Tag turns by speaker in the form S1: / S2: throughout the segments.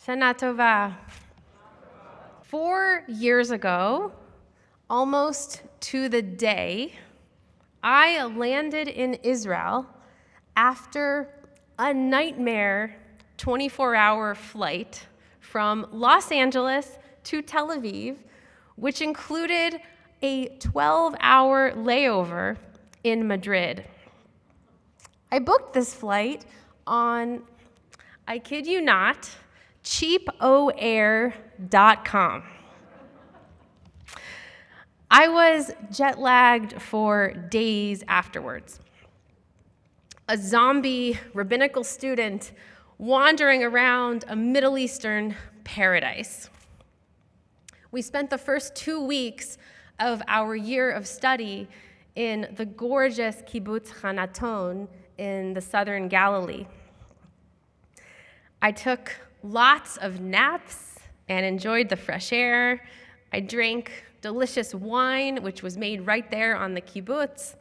S1: Shana Tova. 4 years ago, almost to the day, I landed in Israel after a nightmare 24-hour flight from Los Angeles to Tel Aviv, which included a 12-hour layover in Madrid. I booked this flight on, I kid you not, cheapoair.com. I was jet-lagged for days afterwards. A zombie rabbinical student wandering around a Middle Eastern paradise. We spent the first 2 weeks of our year of study in the gorgeous kibbutz Hanaton in the southern Galilee. I took lots of naps and enjoyed the fresh air. I drank delicious wine, which was made right there on the kibbutz.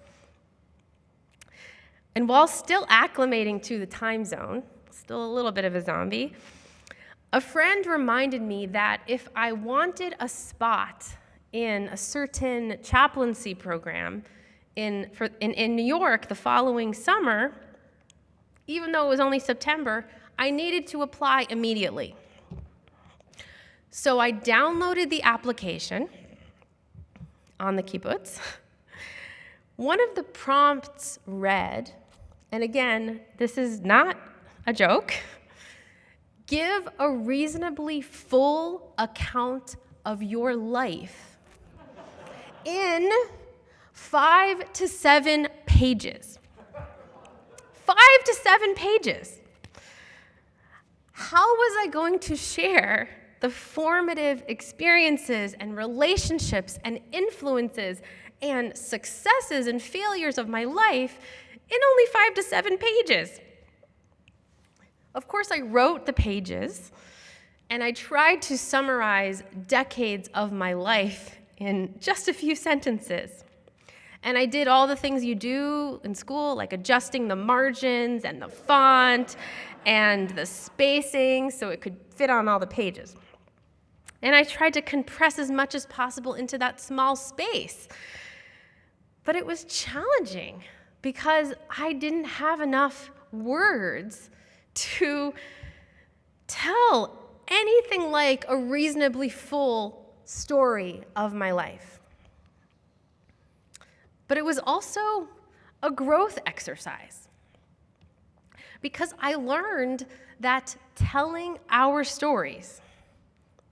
S1: And while still acclimating to the time zone, still a little bit of a zombie, a friend reminded me that if I wanted a spot in a certain chaplaincy program in New York the following summer, even though it was only September, I needed to apply immediately. So I downloaded the application on the kibbutz. One of the prompts read, and again, this is not a joke, give a reasonably full account of your life in 5 to 7 pages. 5 to 7 pages. How was I going to share the formative experiences and relationships and influences and successes and failures of my life in only 5 to 7 pages? Of course, I wrote the pages, and I tried to summarize decades of my life in just a few sentences. And I did all the things you do in school, like adjusting the margins and the font and the spacing so it could fit on all the pages. And I tried to compress as much as possible into that small space. But it was challenging because I didn't have enough words to tell anything like a reasonably full story of my life. But it was also a growth exercise because I learned that telling our stories,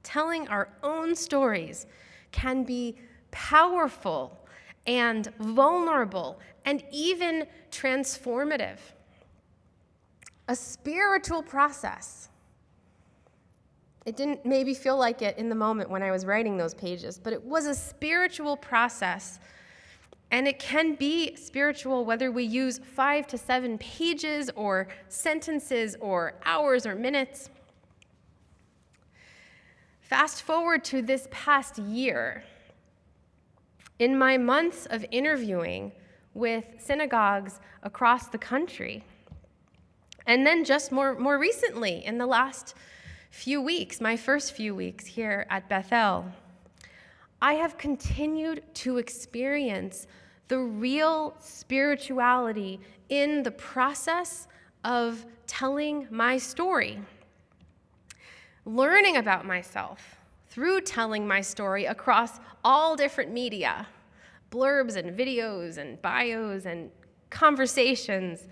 S1: telling our own stories, can be powerful and vulnerable and even transformative. A spiritual process. It didn't maybe feel like it in the moment when I was writing those pages, but it was a spiritual process. And it can be spiritual whether we use 5 to 7 pages or sentences or hours or minutes. Fast forward to this past year. In my months of interviewing with synagogues across the country, and then just more recently, in the last few weeks, my first few weeks here at Bethel, I have continued to experience the real spirituality in the process of telling my story. Learning about myself through telling my story across all different media, blurbs and videos and bios and conversations.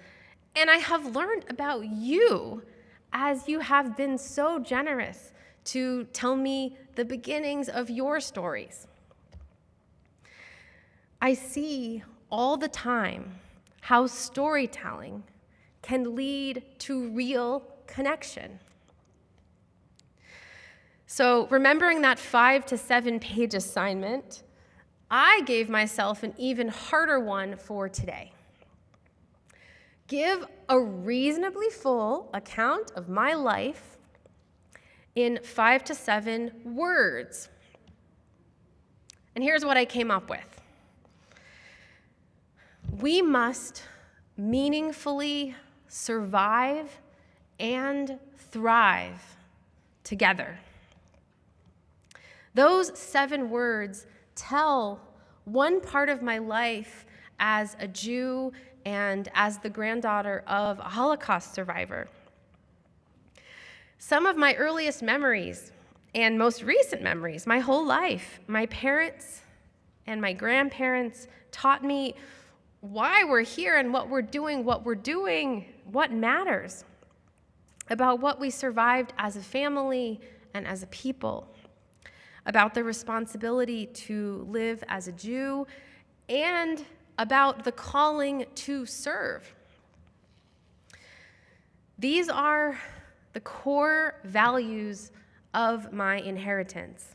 S1: And I have learned about you as you have been so generous to tell me the beginnings of your stories. I see all the time how storytelling can lead to real connection. So, remembering that 5 to 7 page assignment, I gave myself an even harder one for today. Give a reasonably full account of my life in 5 to 7 words. And here's what I came up with. We must meaningfully survive and thrive together. Those 7 words tell one part of my life as a Jew and as the granddaughter of a Holocaust survivor. Some of my earliest memories and most recent memories, my whole life, my parents and my grandparents taught me why we're here and what we're doing, what matters, about what we survived as a family and as a people, about the responsibility to live as a Jew, and about the calling to serve. These are the core values of my inheritance: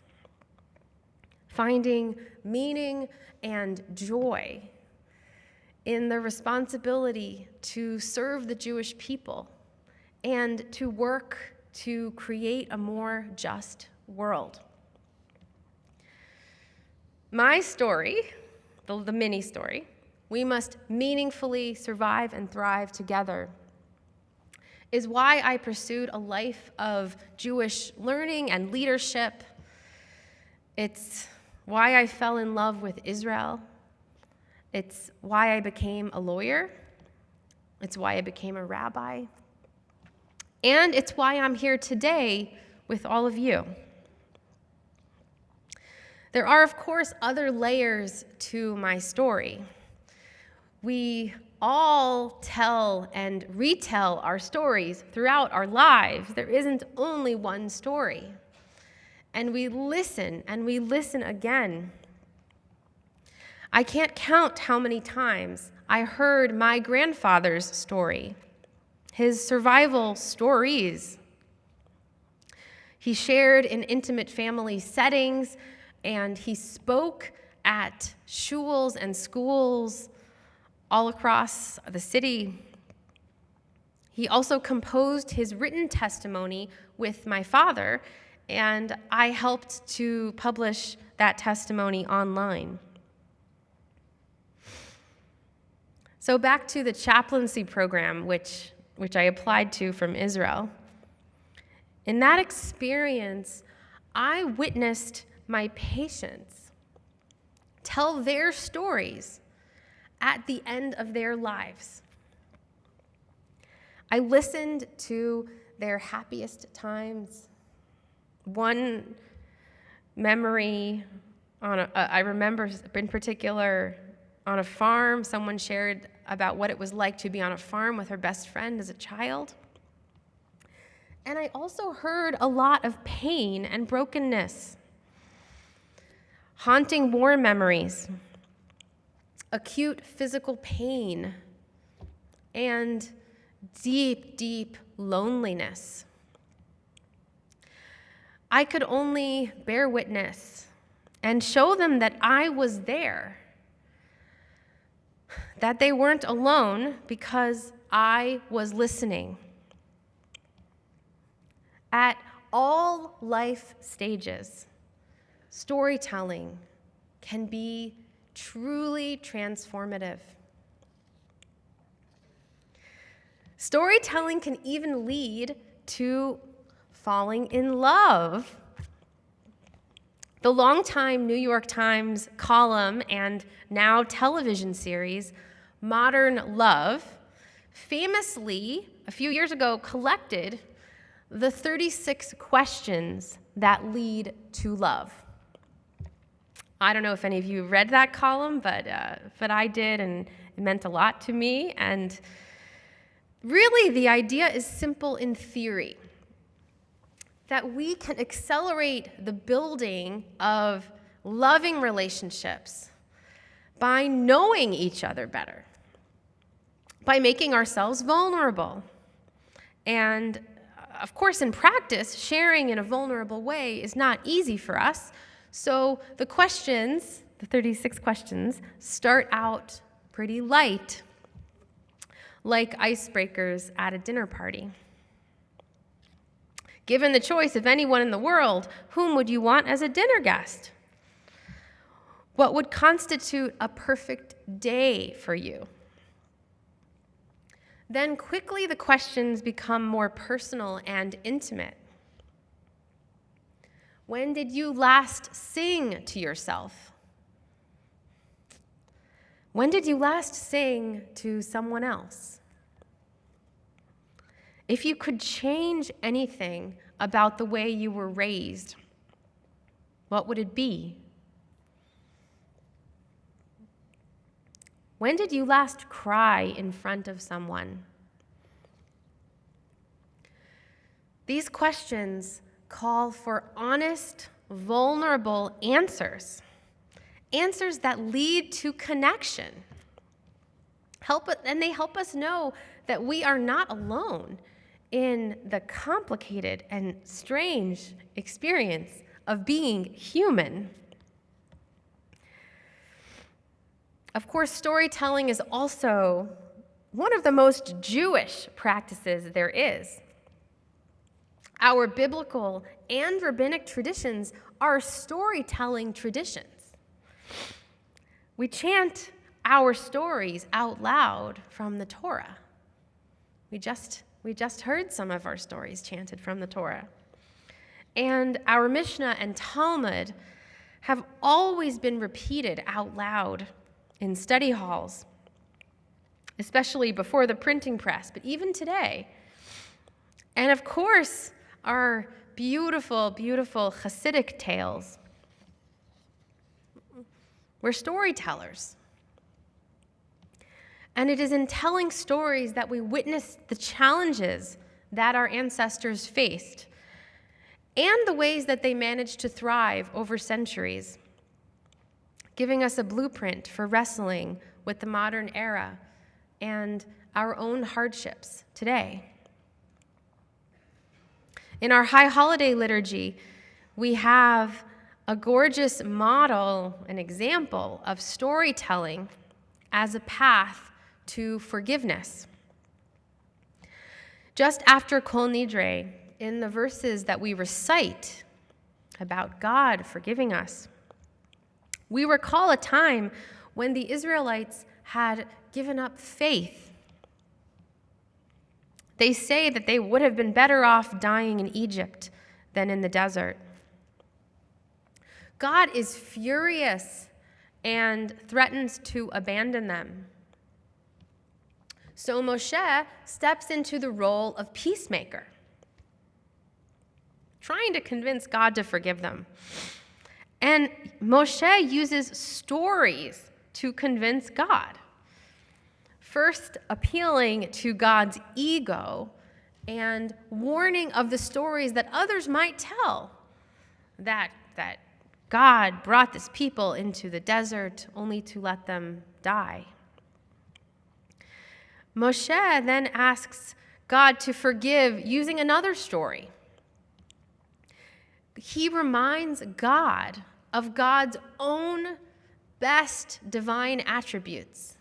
S1: finding meaning and joy in the responsibility to serve the Jewish people and to work to create a more just world. My story, the mini story, we must meaningfully survive and thrive together, is why I pursued a life of Jewish learning and leadership. It's why I fell in love with Israel. It's why I became a lawyer. It's why I became a rabbi. And it's why I'm here today with all of you. There are, of course, other layers to my story. We all tell and retell our stories throughout our lives. There isn't only one story. And we listen again. I can't count how many times I heard my grandfather's story, his survival stories. He shared in intimate family settings, and he spoke at shuls and schools all across the city. He also composed his written testimony with my father, and I helped to publish that testimony online. So back to the Chaplaincy Program, which I applied to from Israel. In that experience, I witnessed my patients tell their stories at the end of their lives. I listened to their happiest times. One memory, I remember in particular, on a farm, someone shared about what it was like to be on a farm with her best friend as a child. And I also heard a lot of pain and brokenness, haunting war memories, acute physical pain, and deep, deep loneliness. I could only bear witness and show them that I was there, that they weren't alone because I was listening. At all life stages, storytelling can be truly transformative. Storytelling can even lead to falling in love. The longtime New York Times column and now television series, Modern Love, famously, a few years ago, collected the 36 questions that lead to love. I don't know if any of you read that column, but I did, and it meant a lot to me. And really, the idea is simple in theory, that we can accelerate the building of loving relationships by knowing each other better, by making ourselves vulnerable. And of course, in practice, sharing in a vulnerable way is not easy for us. So the questions, the 36 questions, start out pretty light, like icebreakers at a dinner party. Given the choice of anyone in the world, whom would you want as a dinner guest? What would constitute a perfect day for you? Then quickly the questions become more personal and intimate. When did you last sing to yourself? When did you last sing to someone else? If you could change anything about the way you were raised, what would it be? When did you last cry in front of someone? These questions call for honest, vulnerable answers. Answers that lead to connection. And they help us know that we are not alone in the complicated and strange experience of being human. Of course, storytelling is also one of the most Jewish practices there is. Our biblical and rabbinic traditions are storytelling traditions. We chant our stories out loud from the Torah. We just heard some of our stories chanted from the Torah. And our Mishnah and Talmud have always been repeated out loud in study halls, especially before the printing press, but even today. And of course, our beautiful, beautiful Hasidic tales. We're storytellers. And it is in telling stories that we witness the challenges that our ancestors faced and the ways that they managed to thrive over centuries, giving us a blueprint for wrestling with the modern era and our own hardships today. In our High Holiday liturgy, we have a gorgeous model, an example of storytelling as a path to forgiveness. Just after Kol Nidre, in the verses that we recite about God forgiving us, we recall a time when the Israelites had given up faith. They say that they would have been better off dying in Egypt than in the desert. God is furious and threatens to abandon them. So Moshe steps into the role of peacemaker, trying to convince God to forgive them. And Moshe uses stories to convince God. First, appealing to God's ego and warning of the stories that others might tell, that God brought this people into the desert only to let them die. Moshe then asks God to forgive using another story. He reminds God of God's own best divine attributes.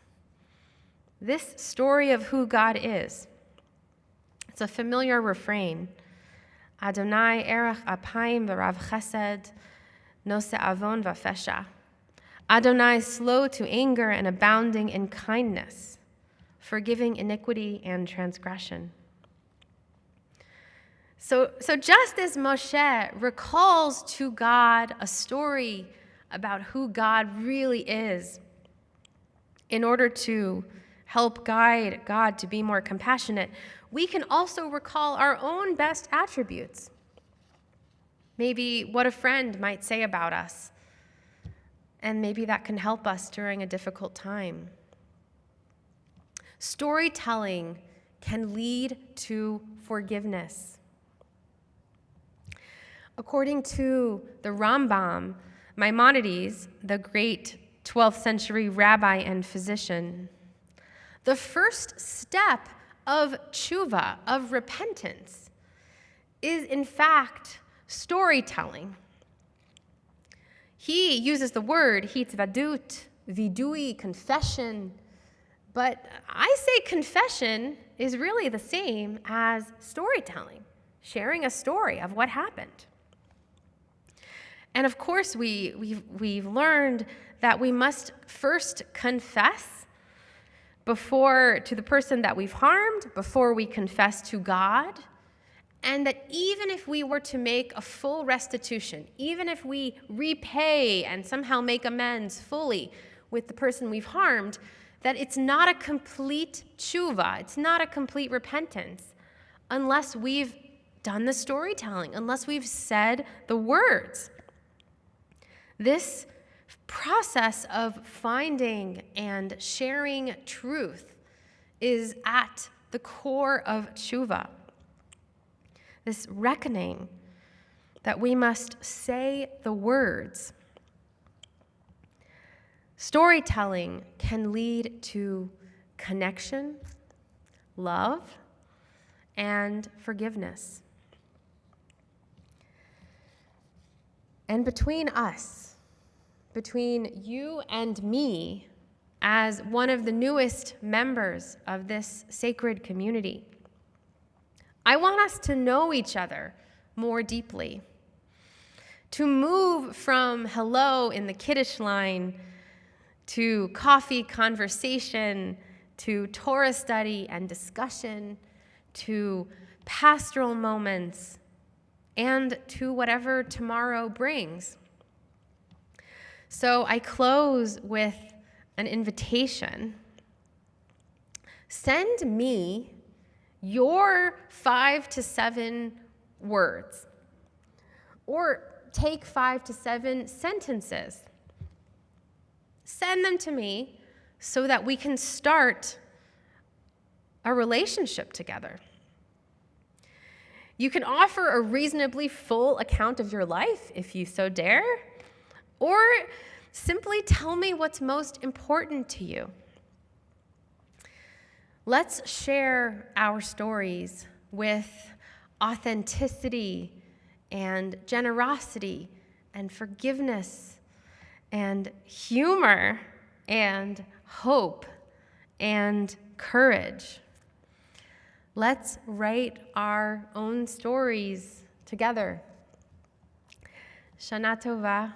S1: This story of who God is. It's a familiar refrain. Adonai erech apayim v'rav chesed, noseh avon v'fesha. Adonai slow to anger and abounding in kindness, forgiving iniquity and transgression. So just as Moshe recalls to God a story about who God really is, in order to help guide God to be more compassionate, we can also recall our own best attributes. Maybe what a friend might say about us, and maybe that can help us during a difficult time. Storytelling can lead to forgiveness. According to the Rambam, Maimonides, the great 12th century rabbi and physician, the first step of tshuva, of repentance, is in fact storytelling. He uses the word hitvadut, vidui, confession, but I say confession is really the same as storytelling, sharing a story of what happened. And of course, we've learned that we must first confess to the person that we've harmed, before we confess to God, And that even if we were to make a full restitution, even if we repay and somehow make amends fully with the person we've harmed, that it's not a complete tshuva, it's not a complete repentance, unless we've done the storytelling, unless we've said the words. This process of finding and sharing truth is at the core of tshuva. This reckoning that we must say the words. Storytelling can lead to connection, love, and forgiveness. And between us, between you and me, as one of the newest members of this sacred community, I want us to know each other more deeply, to move from hello in the Kiddush line to coffee conversation, to Torah study and discussion, to pastoral moments, and to whatever tomorrow brings. So I close with an invitation. Send me your 5 to 7 words, or take 5 to 7 sentences. Send them to me so that we can start a relationship together. You can offer a reasonably full account of your life if you so dare, or simply tell me what's most important to you. Let's share our stories with authenticity and generosity and forgiveness and humor and hope and courage. Let's write our own stories together. Shana Tova.